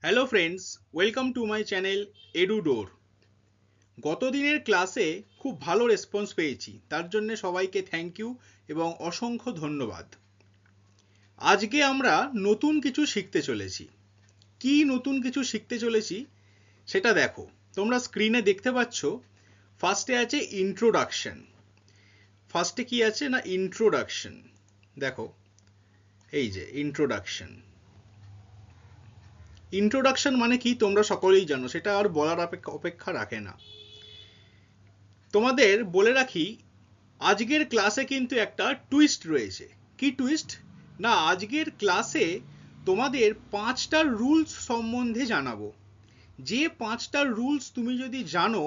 Hello friends, welcome to my channel এডুডোর। গত দিনের ক্লাসে খুব ভালো রেসপন্স পেয়েছি, তার জন্য সবাইকে থ্যাংক ইউ এবং অসংখ্য ধন্যবাদ। আজকে আমরা নতুন কিছু শিখতে চলেছি। কি নতুন কিছু শিখতে চলেছি সেটা দেখো, তোমরা স্ক্রিনে দেখতে পাচ্ছ। ফার্স্টে আছে ইন্ট্রোডাকশন। ফার্স্টে কি আছে না ইন্ট্রোডাকশন। দেখো, এই যে ইন্ট্রোডাকশন। ইন্ট্রোডাকশন মানে কি তোমরা সকলেই জানো, সেটা আর বলার অপেক্ষা রাখে না। তোমাদের বলে রাখি, আজকের ক্লাসে কিন্তু একটা টুইস্ট রয়েছে। কি টুইস্ট? না, আজকের ক্লাসে তোমাদের 5টা রুলস সম্বন্ধে জানাবো। যে 5টা রুলস তুমি যদি জানো,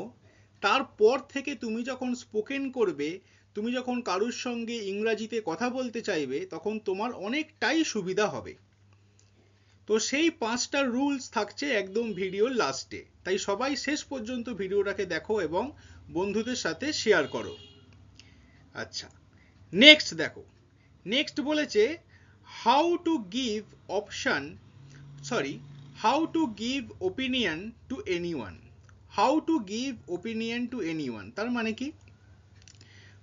তারপর থেকে তুমি যখন স্পোকেন করবে, তুমি যখন কারুর সঙ্গে ইংরাজিতে কথা বলতে চাইবে, তখন তোমার অনেকটাই সুবিধা হবে। তো সেই 5টা রুলস থাকছে একদম ভিডিওর লাস্টে, তাই সবাই শেষ পর্যন্ত ভিডিওটাকে দেখো এবং বন্ধুদের সাথে শেয়ার করো। আচ্ছা, নেক্সট দেখো, নেক্সট বলেছে how to give option sorry how to give opinion two anyone. How to give opinion two anyone তার মানে কি?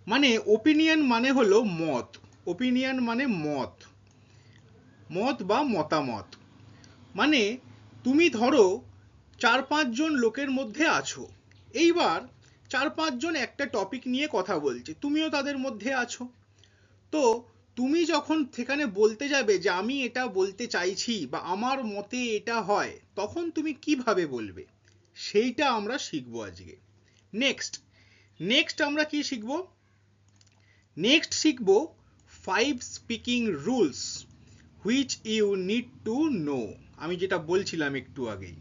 মানে ওপিনিয়ন মানে হলো মত। ওপিনিয়ন মানে মত, মত বা মতামত। মানে তুমি ধরো 4-5 জন লোকের মধ্যে আছো, এইবার 4-5 জন একটা টপিক নিয়ে কথা বলছে, তুমিও তাদের মধ্যে আছো। তো তুমি যখন সেখানে বলতে যাবে যে আমি এটা বলতে চাইছি বা আমার মতে এটা হয়, তখন তুমি কিভাবে বলবে, সেইটা আমরা শিখবো আজকে। নেক্সট নেক্সট আমরা কি শিখবো? নেক্সট শিখবো 5 speaking rules which you need to know. আমি যেটা বলছিলাম একটু আগেই,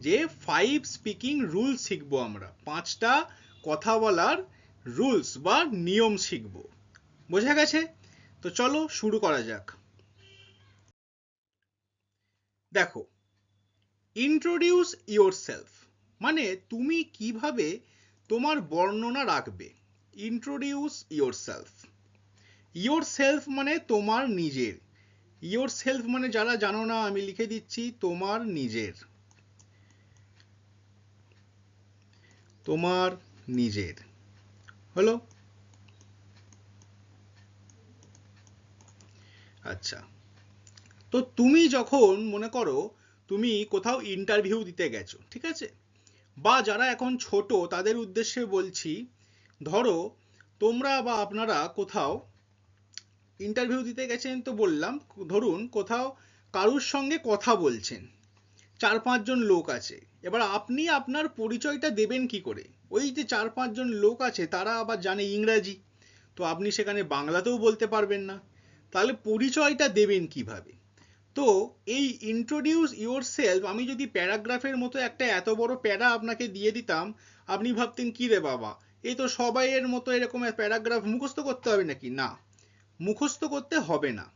যে 5 স্পিকিং রুলস শিখবো আমরা। 5টা কথা বলার রুলস বা নিয়ম শিখবো। বোঝা গেছে? তো চলো শুরু করা যাক। দেখো, ইন্ট্রোডিউস ইয়োরসেলফ মানে তুমি কিভাবে তোমার বর্ণনা রাখবে। Introduce yourself. ইয়োরসেলফ মানে তোমার নিজের। ইয়োরসেলফ মানে, যারা জানো না আমি লিখে দিচ্ছি, তোমার নিজের। তোমার নিজের হলো। আচ্ছা, তো তুমি যখন মনে করো তুমি কোথাও ইন্টারভিউ দিতে গেছো, ঠিক আছে? বা যারা এখন ছোট তাদের উদ্দেশ্যে বলছি, ধরো তোমরা বা আপনারা কোথাও ইন্টারভিউ দিতে গেছেন, তো বললাম ধরুন কোথাও কারুর সঙ্গে কথা বলছেন, 4-5 জন লোক আছে। এবার আপনি আপনার পরিচয়টা দেবেন কি করে? ওই যে 4-5 জন লোক আছে তারা আবার জানে ইংরাজি, তো আপনি সেখানে বাংলাতেও বলতে পারবেন না, তাহলে পরিচয়টা দেবেন কিভাবে? তো এই ইন্ট্রোডিউস ইউর সেলফ আমি যদি প্যারাগ্রাফের মতো একটা এত বড় প্যারা আপনাকে দিয়ে দিতাম, আপনি ভাবতেন কি রে বাবা, এই তো সবাইয়ের মতো এরকম প্যারাগ্রাফ মুখস্থ করতে হবে নাকি? না, মুখস্থ করতে হবে না।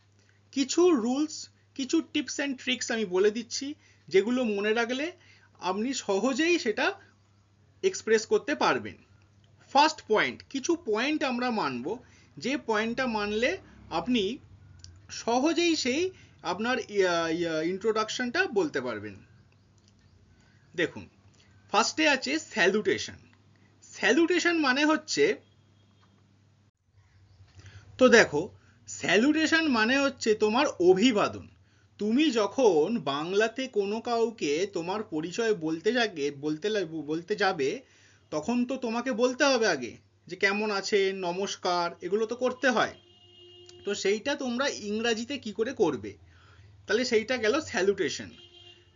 কিছু রুলস, কিছু টিপস অ্যান্ড ট্রিক্স আমি বলে দিচ্ছি, যেগুলো মনে রাখলে আপনি সহজেই সেটা এক্সপ্রেস করতে পারবেন। ফার্স্ট পয়েন্ট, কিছু পয়েন্ট আমরা মানব, যে পয়েন্টটা মানলে আপনি সহজেই সেই আপনার ইন্ট্রোডাকশনটা বলতে পারবেন। দেখুন, ফার্স্টে আছে স্যালুটেশন। স্যালুটেশন মানে হচ্ছে, তো দেখো, স্যালুটেশন মানে হচ্ছে তোমার অভিবাদন। তুমি যখন বাংলাতে কোনো কাউকে তোমার পরিচয় বলতে যাবে, তখন তো তোমাকে বলতে হবে আগে যে কেমন আছেন, নমস্কার, এগুলো তো করতে হয়। তো সেইটা তোমরা ইংরাজিতে কি করে করবে? তাহলে সেইটা গেল স্যালুটেশন।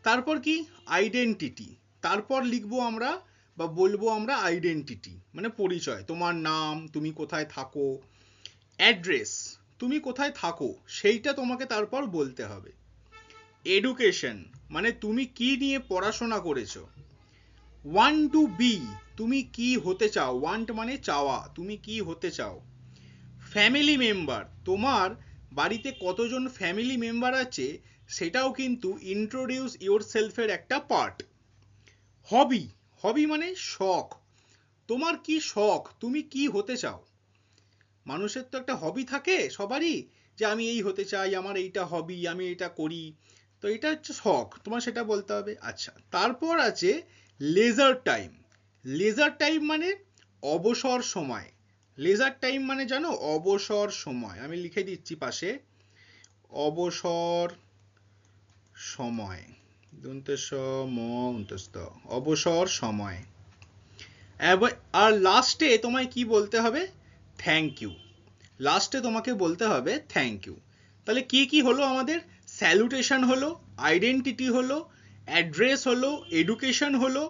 তারপর কি? আইডেন্টিটি। তারপর লিখবো আমরা বা বলবো আমরা আইডেন্টিটি মানে পরিচয়, তোমার নাম, তুমি কোথায় থাকো। অ্যাড্রেস, তুমি কোথায় থাকো সেইটা তোমাকে তারপর বলতে হবে। এডুকেশন মানে তুমি কি নিয়ে পড়াশোনা করেছো। ওয়ান টু বি, তুমি কি হতে চাও। ওয়ান্ট মানে চাওয়া, তুমি কি হতে চাও। ফ্যামিলি মেম্বার, তোমার বাড়িতে কতজন ফ্যামিলি মেম্বার আছে সেটাও কিন্তু ইন্ট্রোডিউস ইউর সেলফের একটা পার্ট। হবি, হবি মানে শখ, তোমার কি শখ, তুমি কি হতে চাও। মানুষের তো একটা হবি থাকে সবারই, যে আমি এই হতে চাই, আমার এইটা হবি, আমি এটা করি। তো এটা হচ্ছে শখ, তোমার সেটা বলতে হবে। আচ্ছা, তারপর আছে লেজার টাইম। লেজার টাইম মানে অবসর সময়। লেজার টাইম মানে জানো, অবসর সময়। আমি লিখে দিচ্ছি পাশে, অবসর সময়, দন্তেস ম অন্তস্থ, অবসর সময়। আর লাস্টে তোমায় কি বলতে হবে? Thank you. লাস্টে তোমাকে বলতে হবে থ্যাংক ইউ। তাহলে কি কি হলো আমাদের? স্যালুটেশন হলো, আইডেন্টিটি হলো, অ্যাড্রেস হলো, এডুকেশন হলো,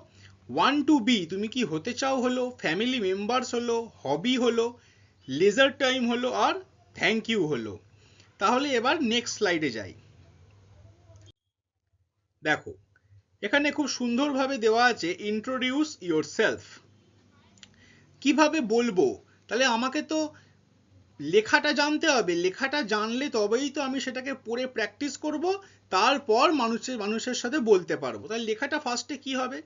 ওয়ান টু বি তুমি কি হতে চাও হলো, ফ্যামিলি মেম্বার্স হলো, হবি হলো, লেজার টাইম হলো, আর থ্যাংক ইউ হলো। তাহলে এবার নেক্সট স্লাইডে যাই। দেখো এখানে খুব সুন্দরভাবে দেওয়া আছে ইন্ট্রোডিউস ইয়োরসেলফ। কিভাবে বলবো? তাহলে আমাকে তো লেখাটা জানতে হবে, লেখাটা জানলে তবেই তো আমি সেটাকে পড়ে প্র্যাকটিস করব, তারপর মানুষের সাথে বলতে পারবো। তাহলে লেখাটা ফার্স্টে কি হবে?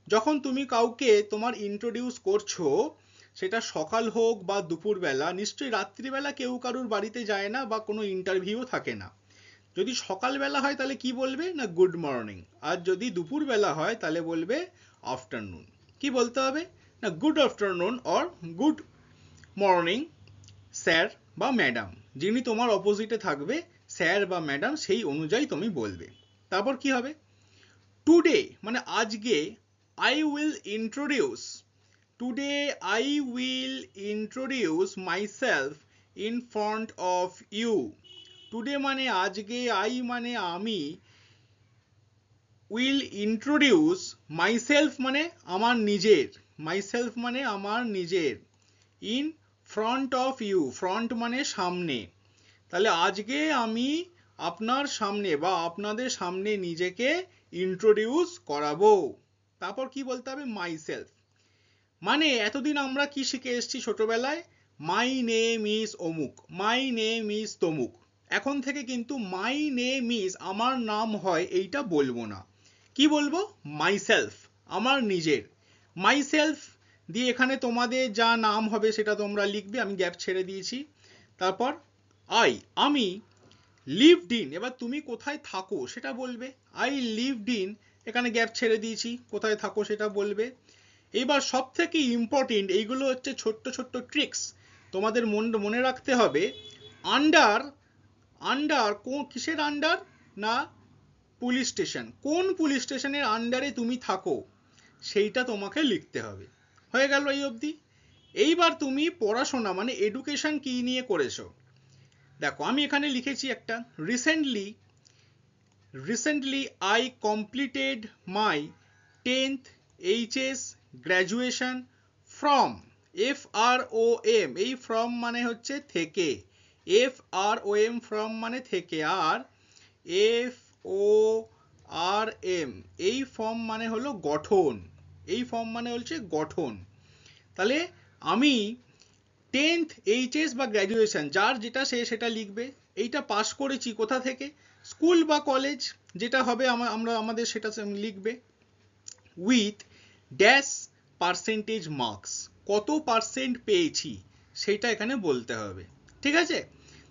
যখন তুমি কাউকে তোমার ইন্ট্রোডিউস করছো, সেটা সকাল হোক বা দুপুরবেলা, নিশ্চয়ই রাত্রিবেলা কেউ কারুর বাড়িতে যায় না বা কোনো ইন্টারভিউ থাকে না। যদি সকালবেলা হয় তাহলে কি বলবে? না গুড মর্নিং। আর যদি দুপুরবেলা হয় তাহলে বলবে আফটারনুন। কি বলতে হবে? না good afternoon or good morning sir বা ম্যাডাম। যিনি তোমার অপোজিটে থাকবে, স্যার বা ম্যাডাম, সেই অনুযায়ী তুমি বলবে। তারপর কি হবে? টুডে মানে আজকে, I will introduce, today I will introduce myself in front of you. Today মানে আজকে, আই মানে আমি, উইল ইন্ট্রোডিউস মাইসেলফ মানে আমার নিজের, মাইসেলফ মানে আমার নিজের, in front of you, front মানে সামনে। তাহলে আজকে আমি আপনার সামনে বা আপনাদের সামনে নিজেকে ইন্ট্রোডিউস করাবো। তারপর কি বলতে হবে? মাইসেলফ মানে এতদিন আমরা কি শিখে এসেছি ছোটবেলায়? মাই নেম ইজ অমুক, মাই নেম ইজ তমুক। এখন থেকে কিন্তু মাই নেম ইজ, আমার নাম হয়, এইটা বলবো না। কি বলবো? মাইসেলফ, আমার নিজের। মাইসেলফ দিয়ে এখানে তোমাদের যা নাম হবে সেটা তোমরা লিখবে, আমি গ্যাপ ছেড়ে দিয়েছি। তারপর আমি লিভড ইন, এবার তুমি কোথায় থাকো সেটা বলবে। আই লিভড ইন, এখানে গ্যাপ ছেড়ে দিয়েছি, কোথায় থাকো সেটা বলবে। এবার সব থেকে ইম্পর্টেন্ট, এইগুলো হচ্ছে ছোট্ট ছোট্ট ট্রিক্স, তোমাদের মনে রাখতে হবে। আন্ডার, আন্ডার কিসের আন্ডার? না পুলিশ স্টেশন, কোন পুলিশ স্টেশনের আন্ডারে তুমি থাকো সেইটা তোমাকে লিখতে হবে। হয়ে গেল এই অবধি। এইবার তুমি পড়াশোনা মানে এডুকেশন কি নিয়ে করেছো দেখো। আমি এখানে লিখেছি একটা, recently I completed my 10th HS graduation from, FROM, এই ফ্রম মানে হচ্ছে থেকে, FROM ফ্রম মানে থেকে, আর FORM এই ফর্ম মানে হলো গঠন, এই ফর্ম মানে হচ্ছে গঠন। তাহলে আমি 10th HS বা গ্র্যাজুয়েশন, যার যেটা সে সেটা লিখবে। এইটা পাস করেছি কোথা থেকে? স্কুল বা কলেজ, যেটা হবে আমরা আমাদের সেটা লিখবে। উইথ ড্যাশ পার্সেন্টেজ মার্কস, কত পার্সেন্ট পেয়েছি সেটা এখানে বলতে হবে। ঠিক আছে?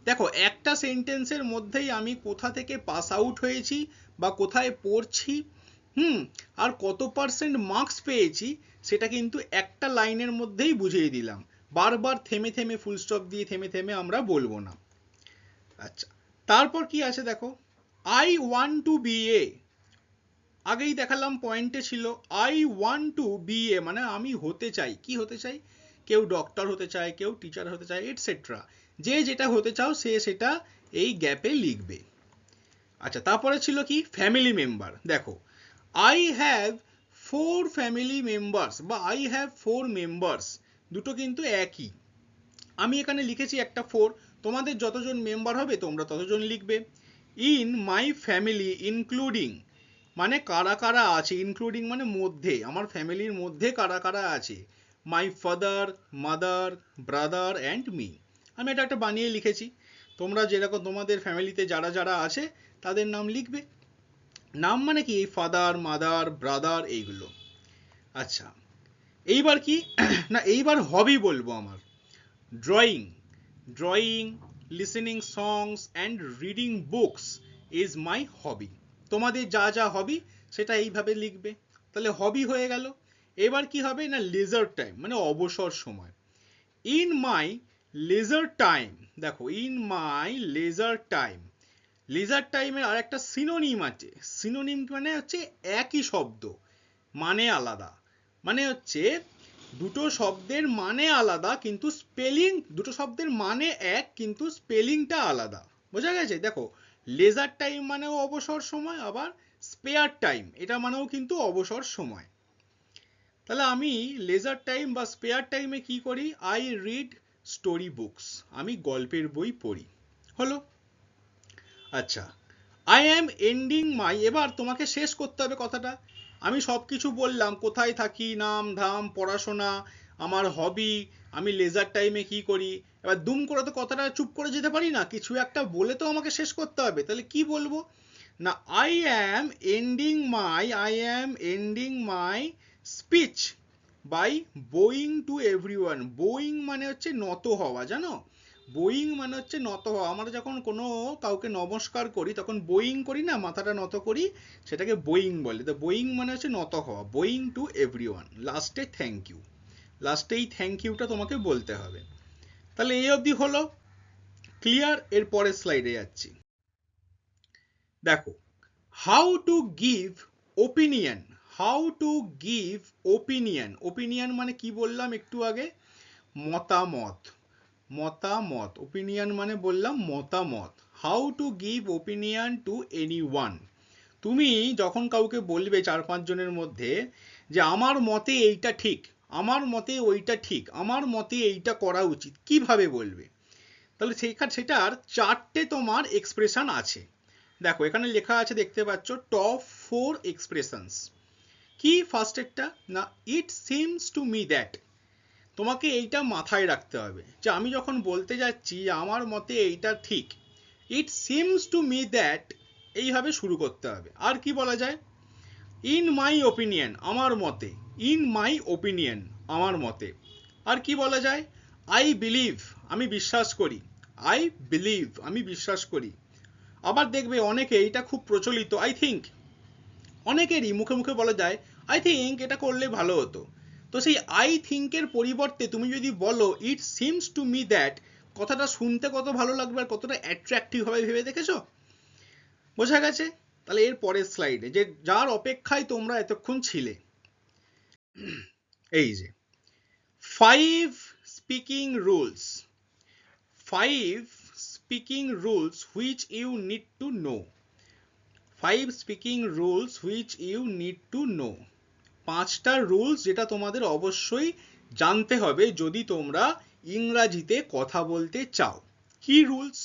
দেখো একটা সেন্টেন্সের মধ্যেই আমি কোথা থেকে পাস আউট হয়েছি বা কোথায় পড়ছি, আর কত পার্সেন্ট মার্কস পেয়েছি সেটা কিন্তু একটা লাইনের মধ্যেই বুঝিয়ে দিলাম। বারবার থেমে থেমে, ফুল স্টপ দিয়ে থেমে থেমে আমরা বলবো না। আচ্ছা, তারপর কি আছে দেখো, I want to B A, আগেই দেখালাম পয়েন্টে ছিল, I want to B A মানে আমি হতে চাই। কি হতে চাই? কেউ ডক্টর হতে চায়, কেউ টিচার হতে চায়, এটসেট্রা। যে যেটা হতে চাও সে সেটা এই গ্যাপে লিখবে। আচ্ছা, তারপরে ছিল কি? Family member. দেখো আই হ্যাভ 4 ফ্যামিলি মেম্বার্স বা আই হ্যাভ 4 মেম্বার্স, দুটো কিন্তু একই। আমি এখানে লিখেছি একটা 4, তোমাদের যতজন মেম্বার হবে তোমরা ততজন লিখবে। ইন মাই ফ্যামিলি ইনক্লুডিং মানে কারা কারা আছে, ইনক্লুডিং মানে মধ্যে, আমার ফ্যামিলির মধ্যে কারা কারা আছে। My father, mother, brother and me. আমি এটা একটা বানিয়ে লিখেছি, তোমরা যেরকম তোমাদের ফ্যামিলিতে যারা যারা আছে তাদের নাম লিখবে। নাম মানে কি? ফাদার, মাদার, ব্রাদার, এইগুলো। আচ্ছা, এইবার কি না, এইবার হবি বলবো আমার। Drawing, listening songs and reading books, is my hobby. তোমাদের যা যা হবি সেটা এইভাবে লিখবে। তাহলে হবি হয়ে গেল। এবার কি হবে না, লেজার টাইম মানে অবসর সময়। ইন মাই লেজার টাইম, দেখো in my leisure time, leisure টাইমের আর একটা সিনোনিম আছে। সিনোনিম মানে হচ্ছে একই শব্দ মানে আলাদা, মানে হচ্ছে দুটো শব্দের মানে আলাদা কিন্তু স্পেলিং, দুটো শব্দের মানে এক কিন্তু স্পেলিংটা আলাদা। বোঝা গেছে? দেখো লেজার টাইম মানেও অবসর সময়, আবার স্পেয়ার টাইম এটা মানেও কিন্তু অবসর সময়। তাহলে আমি লেজার টাইম বা স্পেয়ার টাইমে কি করি? আই রিড স্টোরি বুকস, আমি গল্পের বই পড়ি। হলো। আচ্ছা, আই অ্যাম এন্ডিং মাই, এবার তোমাকে শেষ করতে হবে কথাটা। আমি সব কিছু বললাম, কোথায় থাকি, নাম ধাম, পড়াশোনা, আমার হবি, আমি লেজার টাইমে কি করি। এবার দুম করে তো কথাটা চুপ করে যেতে পারি না, কিছু একটা বলে তো আমাকে শেষ করতে হবে। তাহলে কি বলবো না, I am ending my speech by bowing to everyone. Bowing মানে হচ্ছে নত হওয়া, জানো? বোয়িং মানে হচ্ছে নত হওয়া। আমরা যখন কোনো কাউকে নমস্কার করি তখন বোয়িং করি না, মাথাটা নত করি, সেটাকে বোয়িং বলে। তো বোয়িং মানে হচ্ছে নত হওয়া, বোয়িং টু এভরিওয়ান। লাস্টে থ্যাংক ইউ, লাস্টে এই থ্যাংক ইউটা তোমাকে বলতে হবে। তাহলে এই অবধি হলো ক্লিয়ার। এর পরের স্লাইডে যাচ্ছি। দেখো, how to give opinion, how to give opinion. Opinion মানে কি বললাম একটু আগে? মতামত, মতামত। ওপিনিয়ন মানে বললাম মতামত। How to give opinion two anyone. তুমি যখন কাউকে বলবে 4-5 জনের মধ্যে যে আমার মতে এইটা ঠিক, আমার মতে ওইটা ঠিক, আমার মতে এইটা করা উচিত, কিভাবে বলবে? তাহলে সেটার 4টে তোমার এক্সপ্রেশন আছে। দেখো এখানে লেখা আছে, দেখতে পাচ্ছ, টপ 4 এক্সপ্রেশনস। কি ফার্স্টেরটা না, it seems to me that. তোমাকে এইটা মাথায় রাখতে হবে যে আমি যখন বলতে যাচ্ছি আমার মতে এইটা ঠিক, it seems to me that, এইভাবে শুরু করতে হবে। আর কি বলা যায়? ইন মাই ওপিনিয়ন, আমার মতে, ইন মাই ওপিনিয়ন, আমার মতে। আর কি বলা যায়? আই বিলিভ, আমি বিশ্বাস করি, আই বিলিভ, আমি বিশ্বাস করি। আবার দেখবে অনেকে, এটা খুব প্রচলিত, আই থিঙ্ক, অনেকেরই মুখে মুখে বলা যায় আই থিঙ্ক এটা করলে ভালো হতো। তো সেই আই থিঙ্কের পরিবর্তে তুমি যদি বলো it seems to me that, কথাটা শুনতে কত ভালো লাগবে আর কতটা অ্যাট্রাকটিভ হবে ভেবে দেখেছো? বোঝা গেছে? তাহলে এর পরের স্লাইডে, যে যার অপেক্ষায় তোমরা এতক্ষণ ছিলে, এই যে 5 speaking rules, 5 speaking rules which you need to know, 5 speaking rules which you need to know. 5টা রুলস যেটা তোমাদের অবশ্যই জানতে হবে যদি তোমরা ইংরাজিতে কথা বলতে চাও। কি রুলস?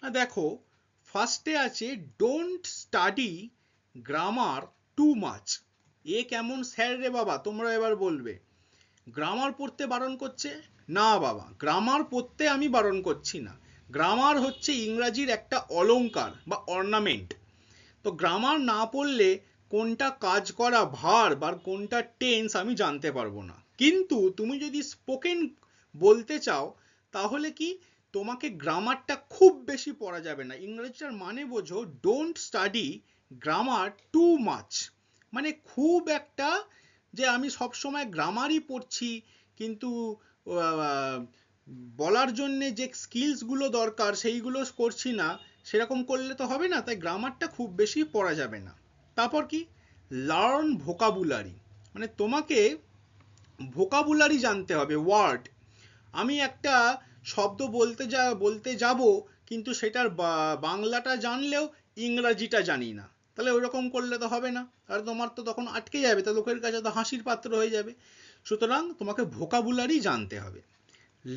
দেখো, ফার্স্টে আছে don't study grammar too much. এ কেমন স্যার রে বাবা, তোমরা এবার বলবে। গ্রামার পড়তে বারণ করছে? না বাবা, গ্রামার পড়তে আমি বারণ করছি না। গ্রামার হচ্ছে ইংরাজির একটা অলংকার বা অর্নামেন্ট। তো গ্রামার না পড়লে কোনটা কাজ করা ভার্ব আর কোনটা টেন্স আমি জানতে পারবো না। কিন্তু তুমি যদি স্পোকেন বলতে চাও তাহলে কি, তোমাকে গ্রামারটা খুব বেশি পড়া যাবে না। ইংরেজিটার মানে বোঝো, don't study grammar too much, মানে খুব একটা যে আমি সবসময় গ্রামারই পড়ছি কিন্তু বলার জন্যে যে স্কিলসগুলো দরকার সেইগুলো করছি না, সেরকম করলে তো হবে না। তাই গ্রামারটা খুব বেশি পড়া যাবে না। তারপর কি, লার্ন ভোকাবুলারি, মানে তোমাকে ভোকাবুলারি জানতে হবে, ওয়ার্ড। আমি একটা শব্দ বলতে যাব কিন্তু সেটার বাংলাটা জানলেও ইংরাজিটা জানি না, তাহলে ওইরকম করলে তো হবে না, আর তোমার তো তখন আটকে যাবে, তা লোকের কাছে তো হাসির পাত্র হয়ে যাবে। সুতরাং তোমাকে ভোকাবুলারি জানতে হবে।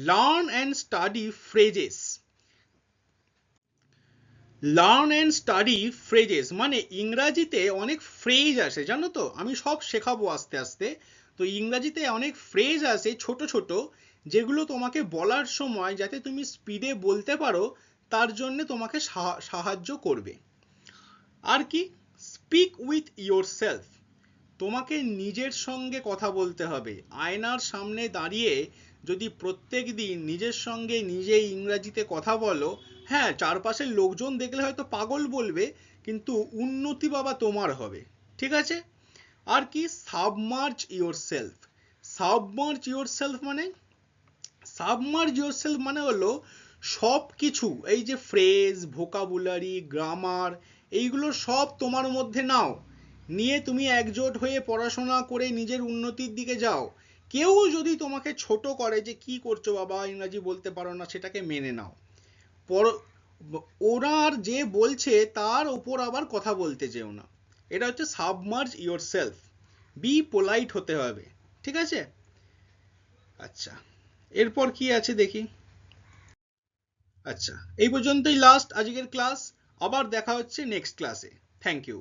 Learn and study phrases, learn and study phrases মানে ইংরাজিতে অনেক ফ্রেজ আসে, জানো তো? আমি সব শেখাবো আস্তে আস্তে। তো ইংরাজিতে অনেক ফ্রেজ আসে ছোট ছোট, যেগুলো তোমাকে বলার সময় যাতে তুমি স্পিডে বলতে পারো তার জন্য তোমাকে সাহায্য করবে। আর কি, স্পিক উইথ ইয়োর সেলফ, তোমাকে নিজের সঙ্গে কথা বলতে হবে। আয়নার সামনে দাঁড়িয়ে যদি প্রত্যেক দিন নিজের সঙ্গে নিজেই ইংরাজিতে কথা বলো, হ্যাঁ চারপাশের লোকজন দেখলে হয়তো পাগল বলবে, কিন্তু উন্নতি বাবা তোমার হবে। ঠিক আছে? আর কি submerge your self. Submerge your self মানে, সাবমার্জ ইয়োর সেলফ মানে হলো সব কিছু, এই যে ফ্রেজ, ভোকাবুলারি, গ্রামার, এইগুলো সব তোমার মধ্যে নাও, নিয়ে তুমি একজোট হয়ে পড়াশোনা করে নিজের উন্নতির দিকে যাও। কেউ যদি তোমাকে ছোট করে যে কি করছো বাবা ইংরাজি বলতে পারো না, সেটাকে মেনে নাও। ওরা আর যে বলছে তার ওপর আবার কথা বলতে যেও না। এটা হচ্ছে submerge your self. B polite হতে হবে। ঠিক আছে? আচ্ছা, এরপর কি আছে দেখি। আচ্ছা, এই পর্যন্তই লাস্ট আজকের ক্লাস। আবার দেখা হচ্ছে নেক্সট ক্লাসে। Thank you.